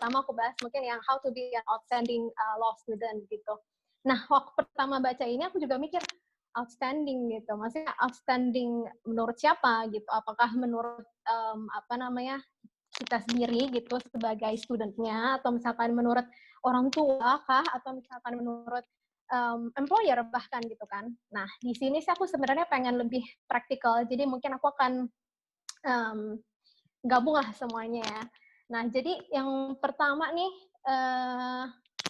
pertama aku bahas mungkin yang how to be an outstanding law student gitu. Nah, waktu pertama baca ini aku juga mikir outstanding gitu. Maksudnya outstanding menurut siapa gitu? Apakah menurut kita sendiri gitu sebagai studentnya, atau misalkan menurut orang tua kah, atau misalkan menurut employer bahkan gitu kan. Nah, di sini sih aku sebenarnya pengen lebih praktikal, jadi mungkin aku akan gabung lah semuanya ya. Nah, jadi yang pertama nih,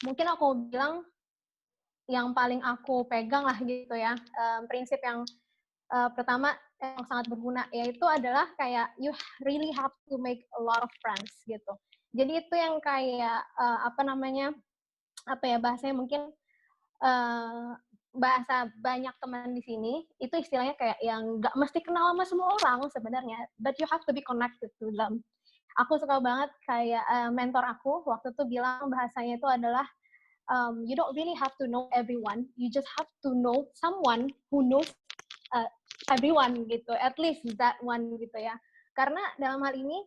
mungkin aku bilang yang paling aku pegang lah gitu ya, prinsip yang pertama yang sangat berguna, yaitu adalah kayak you really have to make a lot of friends gitu. Jadi itu yang kayak bahasanya mungkin bahasa banyak teman di sini itu istilahnya kayak yang nggak mesti kenal sama semua orang sebenarnya, but you have to be connected to them. Aku suka banget kayak mentor aku waktu itu bilang bahasanya itu adalah you don't really have to know everyone, you just have to know someone who knows uh, everyone gitu, at least that one gitu ya. Karena dalam hal ini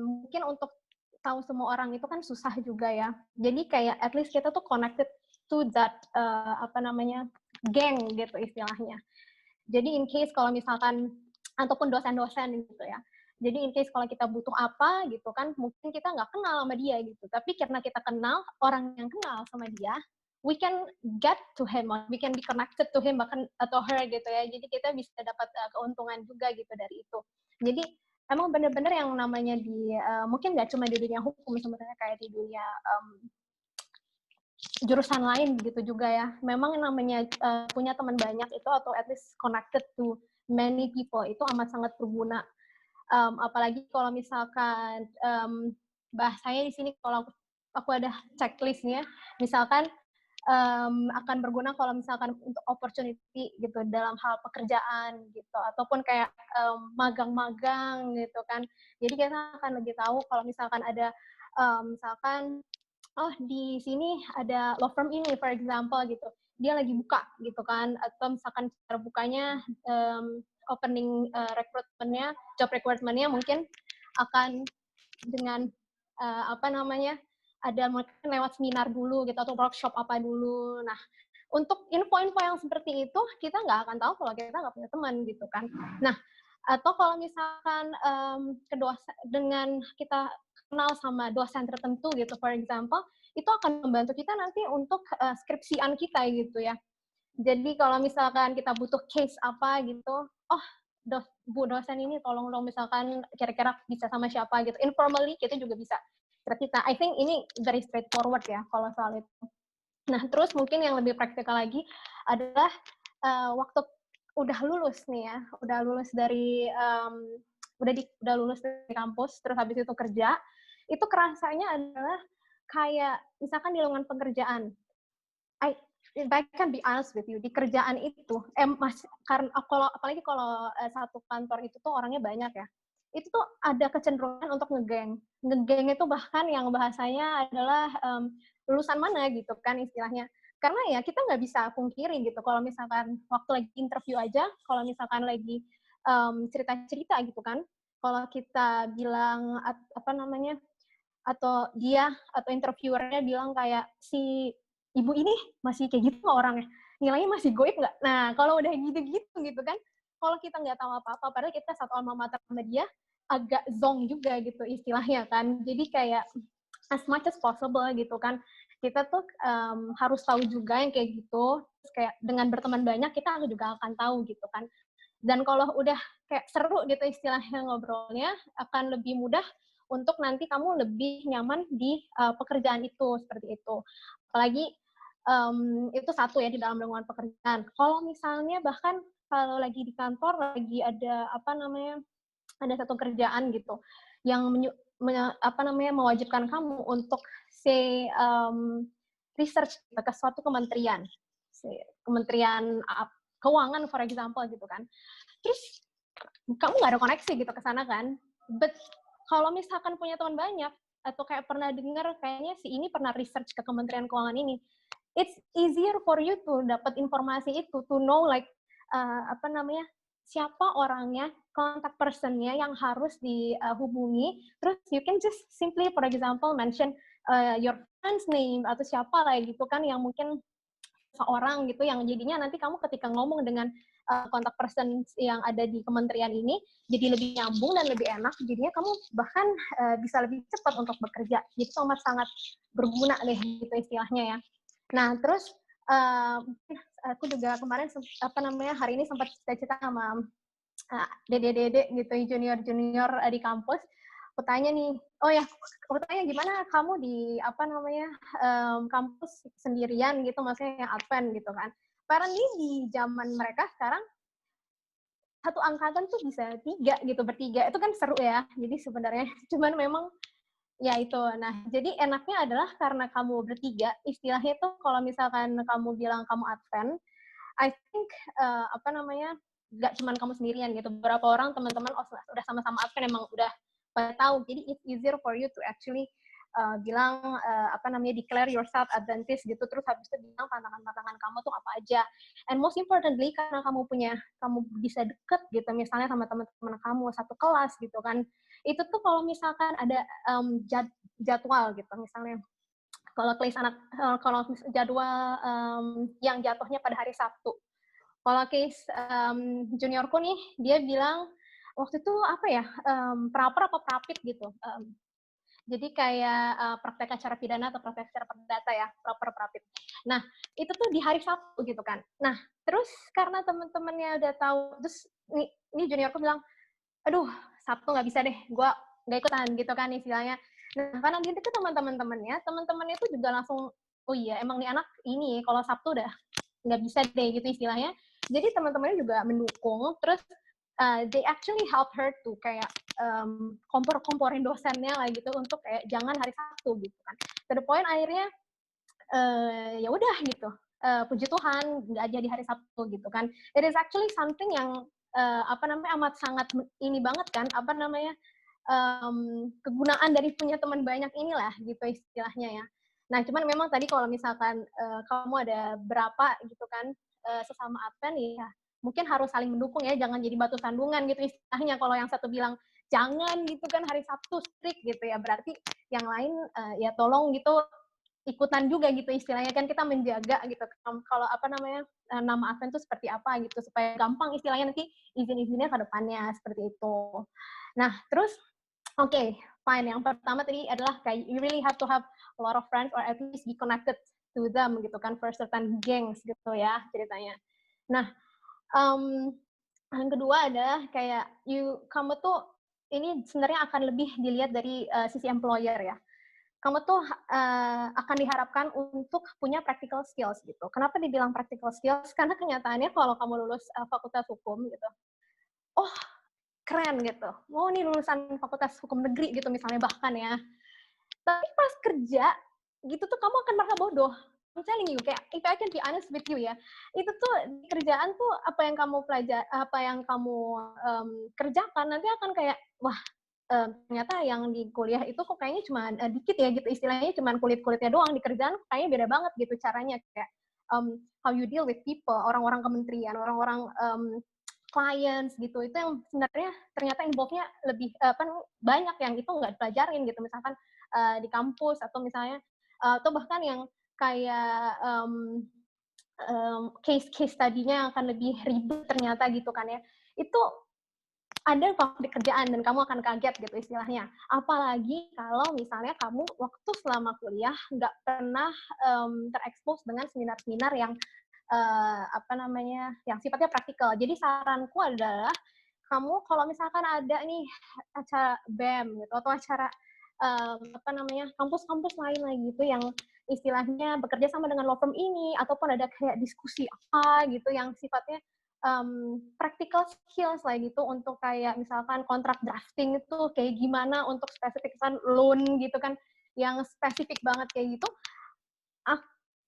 mungkin untuk tahu semua orang itu kan susah juga ya. Jadi kayak at least kita tuh connected to that geng gitu istilahnya. Jadi in case kalau misalkan ataupun dosen-dosen gitu ya. Jadi in case kalau kita butuh apa gitu kan, mungkin kita nggak kenal sama dia gitu. Tapi karena kita kenal orang yang kenal sama dia, we can get to him, we can be connected to him bahkan atau her gitu ya. Jadi kita bisa dapat keuntungan juga gitu dari itu. Jadi emang benar-benar yang namanya di mungkin nggak cuma di dunia hukum sebenarnya, kayak di dunia jurusan lain gitu juga ya. Memang yang namanya punya teman banyak itu atau at least connected to many people itu amat sangat berguna. Apalagi kalau misalkan bahasanya di sini kalau aku ada checklistnya, misalkan akan berguna kalau misalkan untuk opportunity gitu dalam hal pekerjaan gitu, ataupun kayak magang-magang gitu kan. Jadi kita akan lebih tahu kalau misalkan ada misalkan oh di sini ada law firm ini for example gitu, dia lagi buka gitu kan, atau misalkan cara bukanya opening job recruitment-nya mungkin akan dengan ada mungkin lewat seminar dulu gitu atau workshop apa dulu. Nah, untuk info-info yang seperti itu kita nggak akan tahu kalau kita nggak punya teman gitu kan. Nah, atau kalau misalkan dengan kita kenal sama dosen tertentu gitu, for example, itu akan membantu kita nanti untuk skripsian kita gitu ya. Jadi kalau misalkan kita butuh case apa gitu, oh Bu dosen ini tolong dong misalkan kira-kira bisa sama siapa gitu. Informally kita juga bisa cerita. I think ini very straightforward ya kalau soal itu. Nah, terus mungkin yang lebih praktikal lagi adalah waktu udah lulus nih ya, udah lulus dari kampus, terus habis itu kerja, itu kerasanya adalah kayak misalkan di lowongan pekerjaan, if I can be honest with you, di kerjaan itu, karena apalagi kalau satu kantor itu tuh orangnya banyak ya, itu tuh ada kecenderungan untuk ngegeng. Ngegeng itu bahkan yang bahasanya adalah lulusan mana gitu kan istilahnya. Karena ya kita nggak bisa pungkiri gitu, kalau misalkan waktu lagi interview aja, kalau misalkan lagi cerita-cerita gitu kan, kalau kita bilang atau dia atau interviewernya bilang kayak si ibu ini masih kayak gitu nggak orangnya, nilainya masih goib nggak? Nah kalau udah gitu-gitu gitu kan, kalau kita nggak tahu apa-apa, padahal kita satu alma mater sama dia, agak zonk juga gitu istilahnya kan. Jadi kayak as much as possible gitu kan, kita tuh harus tahu juga yang kayak gitu. Terus kayak dengan berteman banyak kita juga akan tahu gitu kan. Dan kalau udah kayak seru gitu istilahnya ngobrolnya, akan lebih mudah untuk nanti kamu lebih nyaman di pekerjaan itu, seperti itu. Apalagi itu satu ya di dalam lingkungan pekerjaan. Kalau misalnya bahkan kalau lagi di kantor lagi ada ada satu kerjaan gitu yang mewajibkan kamu untuk research ke suatu kementerian, kementerian keuangan for example gitu kan. Terus kamu nggak ada koneksi gitu ke sana kan. But kalau misalkan punya teman banyak atau kayak pernah dengar kayaknya si ini pernah research ke Kementerian Keuangan ini, it's easier for you to dapat informasi itu, to know like siapa orangnya, contact person-nya yang harus dihubungi, terus you can just simply, for example, mention your friend's name atau siapa lah gitu kan yang mungkin seorang gitu yang jadinya nanti kamu ketika ngomong dengan kontak person yang ada di kementerian ini jadi lebih nyambung dan lebih enak, jadinya kamu bahkan bisa lebih cepat untuk bekerja. Jadi sangat berguna deh gitu istilahnya ya. Nah terus aku juga kemarin hari ini sempat cita-cita sama dede-dede gitu, junior-junior di kampus. Aku tanya nih, oh ya, aku tanya gimana kamu di kampus sendirian gitu, maksudnya yang advent gitu kan. Apparently di zaman mereka sekarang satu angkatan tuh bisa 3 gitu, bertiga. Itu kan seru ya. Jadi sebenarnya cuman memang ya itu. Nah, jadi enaknya adalah karena kamu bertiga, istilahnya tuh kalau misalkan kamu bilang kamu advent, I think nggak cuma kamu sendirian gitu. Beberapa orang teman-teman udah sama-sama advent emang udah pada tahu. Jadi it's easier for you to actually bilang declare yourself Adventist gitu, terus habis itu bilang pantangan-pantangan kamu tuh apa aja. And most importantly karena kamu bisa deket gitu misalnya sama teman-teman kamu satu kelas gitu kan. Itu tuh kalau misalkan ada jadwal gitu misalnya kalau kalau jadwal yang jatuhnya pada hari Sabtu. Kalau case juniorku nih, dia bilang waktu itu praper apa prapit gitu. Jadi kayak praktek acara pidana atau praktek acara perdata ya, praper prapit. Nah, itu tuh di hari Sabtu gitu kan. Nah, terus karena teman-temannya udah tahu, terus ini juniorku bilang, aduh Sabtu nggak bisa deh, gue nggak ikutan gitu kan istilahnya. Nah, karena gitu tuh teman-temannya tuh juga langsung, oh iya emang nih anak ini kalau Sabtu udah nggak bisa deh gitu istilahnya. Jadi teman-temannya juga mendukung, terus they actually help her to kayak kompor-komporin dosennya lah gitu untuk kayak jangan hari Sabtu gitu kan. To the point akhirnya ya udah gitu. Puji Tuhan nggak jadi hari Sabtu gitu kan. It is actually something yang amat sangat ini banget kan kegunaan dari punya teman banyak inilah gitu istilahnya ya. Nah cuman memang tadi kalau misalkan kamu ada berapa gitu kan sesama advent ya mungkin harus saling mendukung ya, jangan jadi batu sandungan gitu istilahnya. Kalau yang satu bilang jangan gitu kan hari Sabtu strict gitu ya, berarti yang lain ya tolong gitu ikutan juga gitu istilahnya kan, kita menjaga gitu kalau nama advent itu seperti apa gitu supaya gampang istilahnya nanti izin-izinnya ke depannya seperti itu. Nah terus okay, fine. Yang pertama tadi adalah kayak you really have to have a lot of friends or at least be connected to them gitu kan for certain gangs gitu ya ceritanya. Nah yang kedua adalah kayak kamu tuh ini sebenarnya akan lebih dilihat dari sisi employer ya. Kamu tuh akan diharapkan untuk punya practical skills gitu. Kenapa dibilang practical skills? Karena kenyataannya kalau kamu lulus fakultas hukum gitu, oh keren gitu. Oh ini lulusan fakultas hukum negeri gitu misalnya bahkan ya. Tapi pas kerja gitu tuh kamu akan merasa bodoh. I'm telling you, kayak if I can be honest with you ya, itu tuh di kerjaan tuh apa yang kamu kerjakan nanti akan kayak wah ternyata yang di kuliah itu kok kayaknya cuma dikit ya gitu istilahnya, cuma kulit-kulitnya doang, di kerjaan kayaknya beda banget gitu caranya kayak how you deal with people, orang-orang kementerian, orang-orang clients gitu, itu yang sebenarnya ternyata involve-nya lebih banyak yang itu nggak dipelajarin gitu misalkan di kampus atau misalnya atau bahkan yang kayak case tadinya yang akan lebih ribet ternyata gitu kan ya, itu ada konflik kerjaan dan kamu akan kaget gitu istilahnya. Apalagi kalau misalnya kamu waktu selama kuliah nggak pernah terekspos dengan seminar-seminar yang yang sifatnya praktikal. Jadi saranku adalah kamu kalau misalkan ada nih acara BEM gitu atau acara kampus-kampus lain lagi gitu yang istilahnya bekerja sama dengan law firm ini ataupun ada kayak diskusi apa gitu yang sifatnya practical skills lah gitu untuk kayak misalkan kontrak drafting itu kayak gimana untuk spesifikan loan gitu kan yang spesifik banget kayak gitu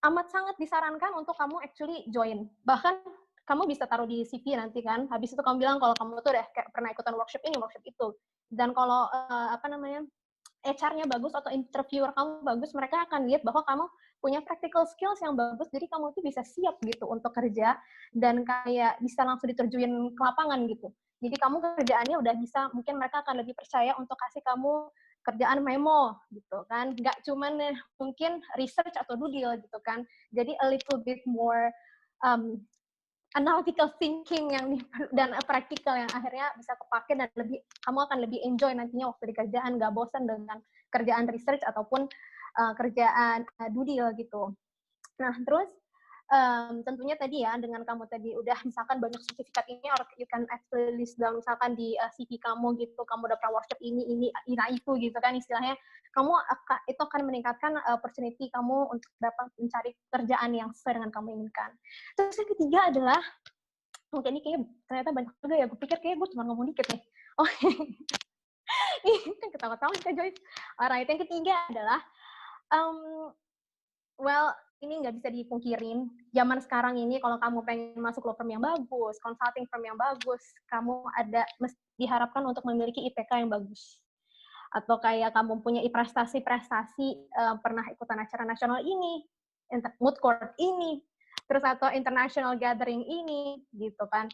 amat sangat disarankan untuk kamu actually join. Bahkan kamu bisa taruh di CV nanti kan, habis itu kamu bilang kalau kamu tuh udah kayak pernah ikutan workshop ini, workshop itu. Dan kalau HR-nya bagus atau interviewer kamu bagus, mereka akan lihat bahwa kamu punya practical skills yang bagus, jadi kamu tuh bisa siap gitu untuk kerja dan kayak bisa langsung diterjunin ke lapangan gitu. Jadi kamu kerjaannya udah bisa, mungkin mereka akan lebih percaya untuk kasih kamu kerjaan memo gitu kan, nggak cuman mungkin research atau due deal gitu kan. Jadi a little bit more um, analytical thinking yang dan praktikal yang akhirnya bisa kepake dan kamu akan lebih enjoy nantinya waktu di kerjaan, nggak bosan dengan kerjaan research ataupun kerjaan due deal gitu. Nah, terus tentunya tadi ya, dengan kamu tadi udah misalkan banyak sertifikat ini, or you can actually list down misalkan di CV kamu gitu, kamu udah pernah workshop ini, itu gitu kan istilahnya, itu akan meningkatkan opportunity kamu untuk dapat mencari kerjaan yang sesuai dengan kamu inginkan. Terus yang ketiga adalah, mungkin ini kayaknya ternyata banyak juga ya, gue pikir kayaknya gue cuma ngomong dikit nih. Oh, ini kan ketawa-tawa Kak Joyce. Alright, yang ketiga adalah, well, ini nggak bisa dipungkirin, zaman sekarang ini kalau kamu pengen masuk law firm yang bagus, consulting firm yang bagus, kamu diharapkan untuk memiliki IPK yang bagus. Atau kayak kamu punya prestasi-prestasi, pernah ikutan acara nasional ini, moot court ini, terus atau international gathering ini, gitu kan.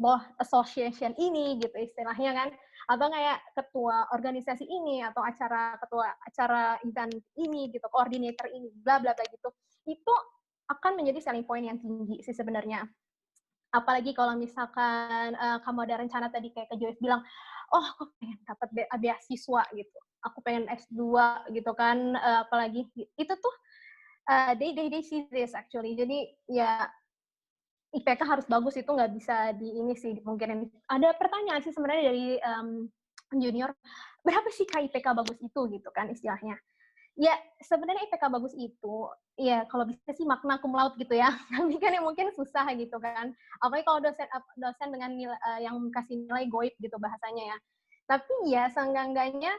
Law association ini, gitu istilahnya kan. Atau kayak ketua organisasi ini, atau ketua acara event ini, gitu, koordinator ini, bla bla bla gitu. Itu akan menjadi selling point yang tinggi sih sebenarnya. Apalagi kalau misalkan kamu ada rencana tadi kayak ke Joyce bilang, oh aku pengen dapat beasiswa gitu, aku pengen S2 gitu kan, apalagi itu tuh they see this actually. Jadi ya IPK harus bagus itu nggak bisa di ini sih mungkin. Ada pertanyaan sih sebenarnya dari junior, berapa sih Kak IPK bagus itu gitu kan istilahnya. Ya, sebenarnya IPK bagus itu, ya kalau bisa sih magna cum laude gitu ya. Tapi kan yang mungkin susah gitu kan. Apalagi kalau dosen dengan yang kasih nilai goib gitu bahasanya ya. Tapi ya seenggak-enggaknya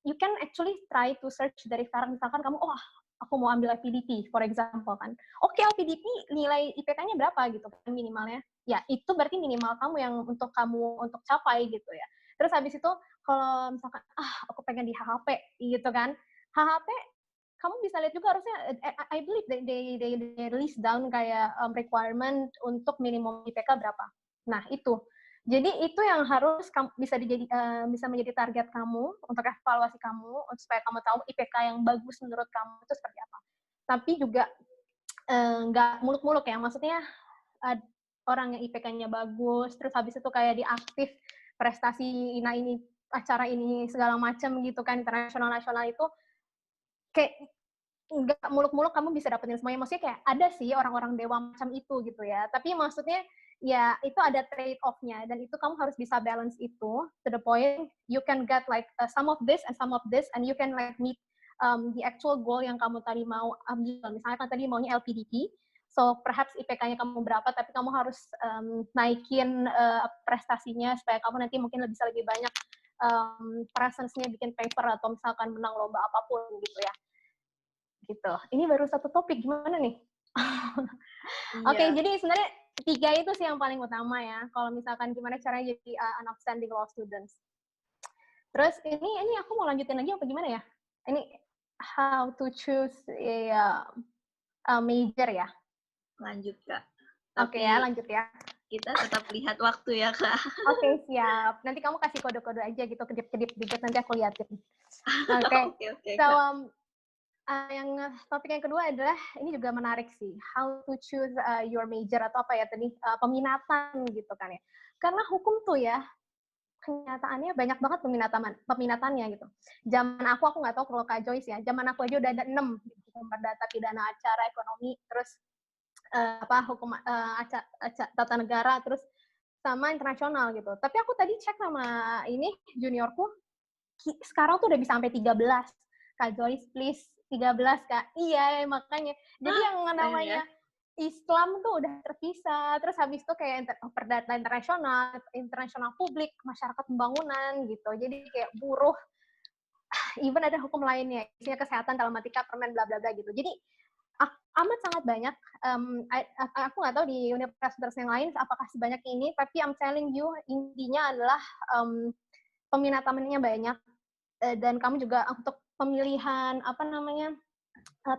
you can actually try to search dari sekarang. Misalkan kamu, oh aku mau ambil LPDP, for example kan. Oke, LPDP nilai IPK-nya berapa gitu kan minimalnya. Ya, itu berarti minimal kamu yang untuk capai gitu ya. Terus habis itu kalau misalkan aku pengen di HHP gitu kan, HHP kamu bisa lihat juga harusnya I believe they list down kayak requirement untuk minimum IPK berapa. Nah itu, jadi itu yang harus bisa menjadi target kamu untuk evaluasi kamu supaya kamu tahu IPK yang bagus menurut kamu itu seperti apa. Tapi juga nggak muluk-muluk ya, maksudnya orang yang IPK-nya bagus, terus habis itu kayak diaktif prestasi ini acara ini segala macam gitu kan, internasional nasional itu kayak nggak muluk-muluk kamu bisa dapetin semuanya. Maksudnya kayak ada sih orang-orang dewa macam itu gitu ya. Tapi maksudnya ya itu ada trade off-nya dan itu kamu harus bisa balance itu to the point you can get like some of this and you can like meet the actual goal yang kamu tadi mau ambil. Misalnya kan tadi maunya LPDP, so perhaps IPK-nya kamu berapa, tapi kamu harus naikin prestasinya supaya kamu nanti mungkin bisa lebih banyak presence-nya bikin paper atau misalkan menang lomba apapun gitu ya. Gitu. Ini baru satu topik, gimana nih? Oke, jadi sebenarnya 3 itu sih yang paling utama ya. Kalau misalkan gimana caranya jadi an outstanding law students. Terus ini aku mau lanjutin lagi apa gimana ya? Ini how to choose a major ya? Lanjut, Kak. Oke ya, lanjut ya. Kita tetap lihat waktu ya, Kak. Oke, siap. Nanti kamu kasih kode-kode aja gitu, kedip-kedip dikit, nanti aku liatin. Oke. So, yang topik yang kedua adalah, ini juga menarik sih, how to choose your major atau apa ya tadi, peminatan gitu kan ya. Karena hukum tuh ya, kenyataannya banyak banget peminatannya gitu. Zaman aku nggak tahu kalau Kak Joyce ya, zaman aku aja udah ada 6, hukum perdata, pidana acara, ekonomi, terus hukum tata negara, terus sama internasional gitu. Tapi aku tadi cek sama ini juniorku, sekarang tuh udah bisa sampai 13. Kak Joyce, please, 13, Kak. Iya, makanya. Jadi yang namanya Islam tuh udah terpisah. Terus habis itu kayak perdata internasional publik, masyarakat pembangunan gitu. Jadi kayak buruh, even ada hukum lainnya, isinya kesehatan, telematika, permen, bla bla bla gitu. Jadi amat sangat banyak. Aku nggak tahu di universitas yang lain apakah sebanyak ini, tapi I'm telling you, intinya adalah peminatannya banyak, dan kamu juga untuk pemilihan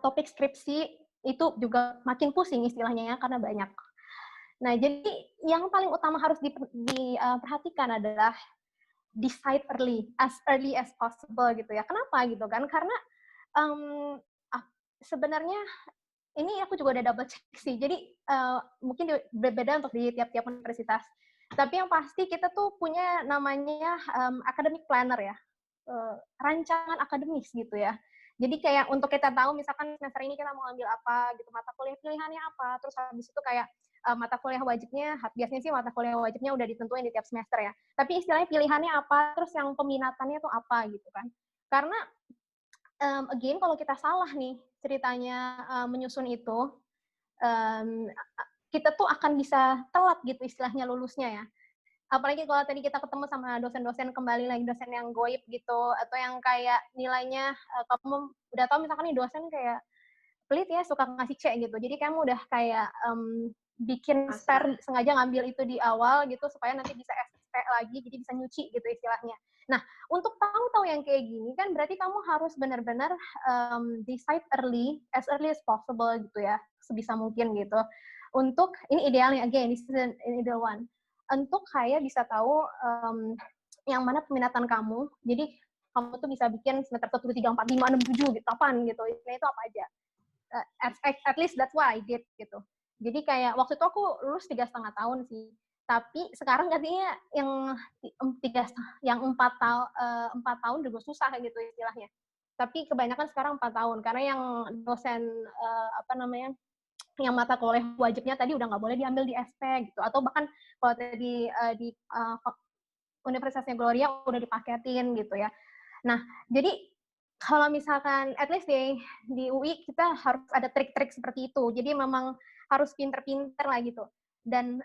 topik skripsi itu juga makin pusing istilahnya ya karena banyak. Nah, jadi yang paling utama harus diperhatikan adalah decide early as possible gitu ya. Kenapa gitu kan? Karena um, sebenarnya ini aku juga udah double check sih. Jadi mungkin berbeda untuk di tiap-tiap universitas. Tapi yang pasti kita tuh punya namanya academic planner ya, rancangan akademis gitu ya. Jadi kayak untuk kita tahu misalkan semester ini kita mau ambil apa gitu, mata kuliah pilihannya apa, terus habis itu kayak mata kuliah wajibnya, biasanya sih mata kuliah wajibnya udah ditentuin di tiap semester ya. Tapi istilahnya pilihannya apa, terus yang peminatannya tuh apa gitu kan. Karena again kalau kita salah nih ceritanya menyusun itu, kita tuh akan bisa telat gitu istilahnya lulusnya ya. Apalagi kalau tadi kita ketemu sama dosen-dosen kembali lagi, dosen yang goib gitu, atau yang kayak nilainya, kamu udah tahu misalkan nih dosen kayak pelit ya, suka ngasih C gitu. Jadi kamu udah kayak bikin spare, sengaja ngambil itu di awal gitu, supaya nanti bisa SP lagi, jadi bisa nyuci gitu istilahnya. Nah, untuk tahu-tahu yang kayak gini kan berarti kamu harus benar-benar decide as early as possible gitu ya, sebisa mungkin gitu. Untuk, ini idealnya, again, this is an ideal one. Untuk kayak bisa tahu yang mana peminatan kamu, jadi kamu tuh bisa bikin semester 1, 2, 3, 4, 5, 6, 7, gitu, 8 gitu, nah itu apa aja. At least that's what I did gitu. Jadi kayak waktu itu aku lulus 3,5 tahun sih. Tapi sekarang katanya yang 4 tahun juga susah gitu istilahnya. Tapi kebanyakan sekarang 4 tahun karena yang dosen yang mata kuliah wajibnya tadi udah nggak boleh diambil di SP gitu. Atau bahkan kalau tadi di Universitasnya Gloria udah dipaketin gitu ya. Nah, jadi kalau misalkan at least di UI kita harus ada trik-trik seperti itu. Jadi memang harus pinter-pinter lah gitu. Dan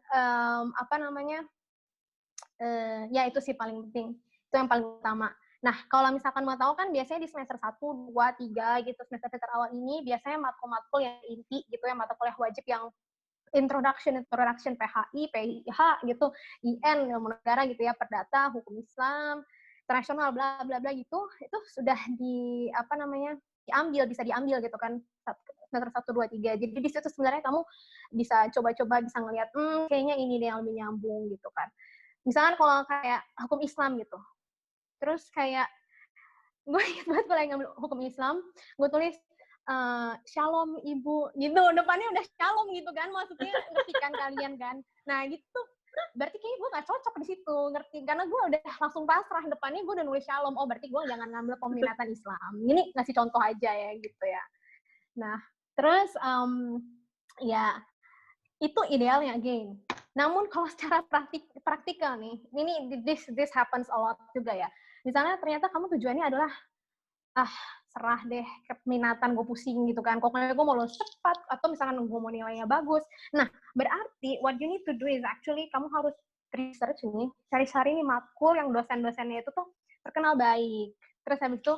ya itu sih paling penting. Itu yang paling utama. Nah, kalau misalkan mau tahu kan biasanya di semester 1, 2, 3 gitu, semester awal ini biasanya matkul-matkul yang inti gitu ya, mata kuliah wajib yang introduction, PHI, PIH gitu, IN, ilmu negara gitu ya, perdata, hukum Islam, internasional, bla bla bla gitu, itu sudah bisa diambil gitu kan, semester 1, 2, 3. Jadi di situ sebenarnya kamu bisa coba-coba, bisa ngelihat, kayaknya ini deh yang lebih nyambung gitu kan. Misalkan kalau kayak hukum Islam gitu, terus kayak gue ingat banget kalau yang ngambil hukum Islam, gue tulis shalom ibu gitu, depannya udah shalom gitu kan, maksudnya ngerti kan kalian kan. Nah gitu, berarti kayaknya gue gak cocok di situ, ngerti, karena gue udah langsung pasrah, depannya gue udah nulis shalom, oh berarti gue jangan ngambil peminatan Islam. Ini ngasih contoh aja ya gitu ya. Nah terus ya itu idealnya again. Namun kalau secara praktikal nih, ini this happens a lot juga ya. Misalnya ternyata kamu tujuannya adalah serah deh keminatan, gue pusing gitu kan, pokoknya gue mau lulus cepat, atau misalkan gue mau nilainya bagus. Nah, berarti what you need to do is actually kamu harus research nih, cari-cari nih matkul yang dosen-dosennya itu tuh terkenal baik. Terus habis itu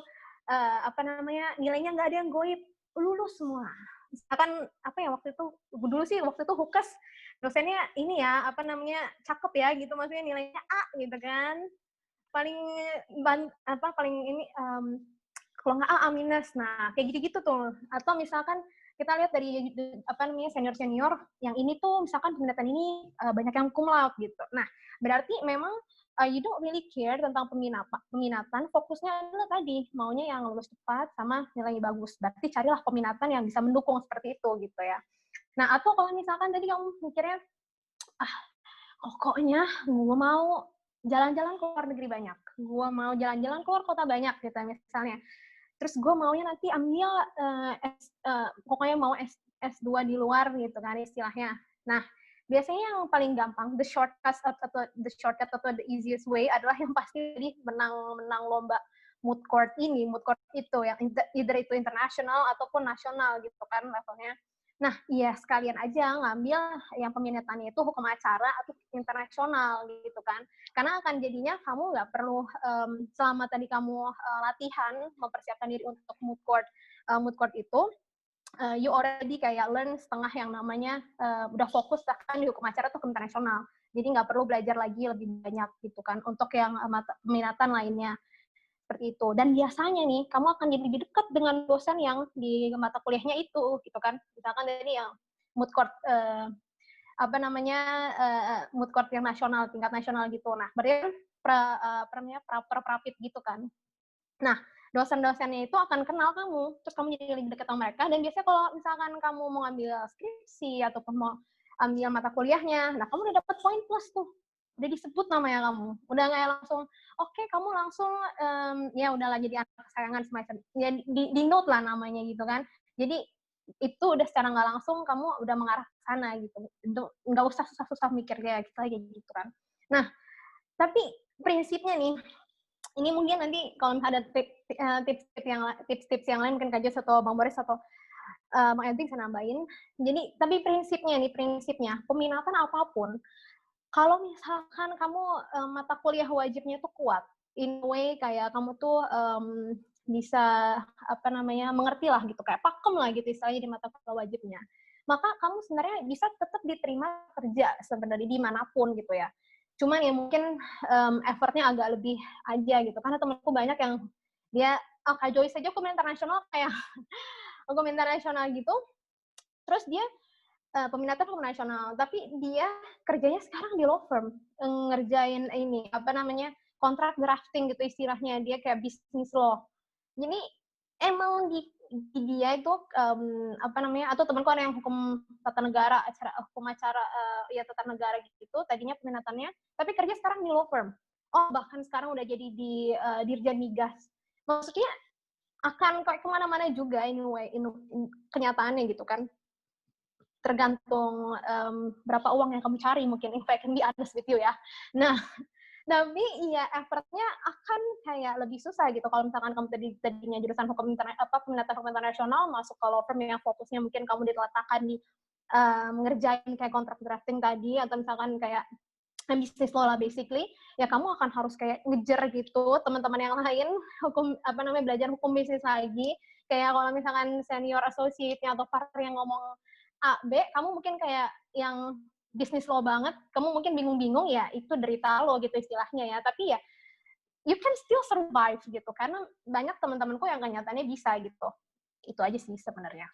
nilainya nggak ada yang goib, lulus semua. Misalkan waktu itu Hukas dosennya ini ya cakep ya gitu, maksudnya nilainya A gitu kan, paling ini kalau nggak A minus. Nah, kayak gitu-gitu tuh. Atau misalkan kita lihat dari senior-senior yang ini tuh misalkan peminatan ini banyak yang cum laude gitu. Nah, berarti memang you don't really care tentang peminatan, fokusnya adalah tadi maunya yang lulus cepat sama nilainya bagus. Berarti carilah peminatan yang bisa mendukung seperti itu gitu ya. Nah, atau kalau misalkan tadi kamu mikirnya pokoknya gue mau jalan-jalan ke luar negeri banyak, gue mau jalan-jalan keluar kota banyak gitu misalnya. Terus gue maunya nanti ambil pokoknya mau S2 di luar gitu kan istilahnya. Nah, biasanya yang paling gampang, the shortcut atau the easiest way adalah yang pasti menang lomba moot court itu yang either itu internasional ataupun nasional gitu kan levelnya. Nah, iya sekalian aja ngambil yang peminatannya itu hukum acara atau internasional gitu kan. Karena akan jadinya kamu nggak perlu selama tadi kamu latihan mempersiapkan diri untuk moot court itu, you already kayak learn setengah yang namanya udah fokus bahkan di hukum acara atau internasional. Jadi nggak perlu belajar lagi lebih banyak gitu kan untuk yang peminatan lainnya. Seperti itu. Dan biasanya nih, kamu akan jadi lebih dekat dengan dosen yang di mata kuliahnya itu, gitu kan. Misalkan dari yang mood court, mood court yang nasional, tingkat nasional gitu. Nah, berarti kan prapit gitu kan. Nah, dosen-dosennya itu akan kenal kamu, terus kamu jadi lebih dekat sama mereka, dan biasanya kalau misalkan kamu mau ngambil skripsi ataupun mau ambil mata kuliahnya, nah kamu udah dapat poin plus tuh, udah disebut namanya kamu, udah nggak langsung, oke, kamu langsung, ya udahlah jadi anak kesayangan semacam, ya di note lah namanya gitu kan, jadi itu udah secara nggak langsung kamu udah mengarah ke sana gitu, nggak usah susah-susah mikir kayak gitu kan. Nah, tapi prinsipnya nih, ini mungkin nanti kalau misalnya ada tips-tips yang lain mungkin Kak Jos atau Bang Boris atau Bang Edwin bisa nambahin. Jadi tapi prinsipnya peminatan apapun, kalau misalkan kamu mata kuliah wajibnya tuh kuat, in a way kayak kamu tuh bisa mengerti lah gitu, kayak pakem lah gitu istilahnya di mata kuliah wajibnya. Maka kamu sebenarnya bisa tetap diterima kerja sebenarnya dimanapun gitu ya. Cuman ya mungkin effortnya agak lebih aja gitu. Karena temanku banyak yang dia, Kak Joyce aja hukum internasional kayak hukum internasional gitu. Terus dia peminatan hukum nasional, tapi dia kerjanya sekarang di law firm, ngerjain ini, kontrak drafting gitu istilahnya, dia kayak bisnis law. Jadi emang di dia itu atau temanku ada yang hukum tata negara, hukum acara ya tata negara gitu, tadinya peminatannya, tapi kerja sekarang di law firm. Oh, bahkan sekarang udah jadi di Dirjen Migas. Maksudnya akan kayak kemana-mana juga kenyataannya gitu kan. Tergantung berapa uang yang kamu cari mungkin, if I can be honest with you ya. Nah, tapi ya effortnya akan kayak lebih susah gitu kalau misalkan kamu tadinya jurusan peminatan hukum internasional masuk ke law firm yang fokusnya mungkin kamu diletakkan di ngerjain kayak kontrak drafting tadi atau misalkan kayak bisnis law lah basically, ya kamu akan harus kayak ngejar gitu teman-teman yang lain belajar hukum bisnis lagi, kayak kalau misalkan senior associate-nya atau partner yang ngomong A, B, kamu mungkin kayak yang bisnis lo banget, kamu mungkin bingung-bingung, ya itu derita lo gitu istilahnya ya, tapi ya you can still survive gitu, karena banyak teman-temanku yang kenyataannya bisa gitu. Itu aja sih sebenarnya.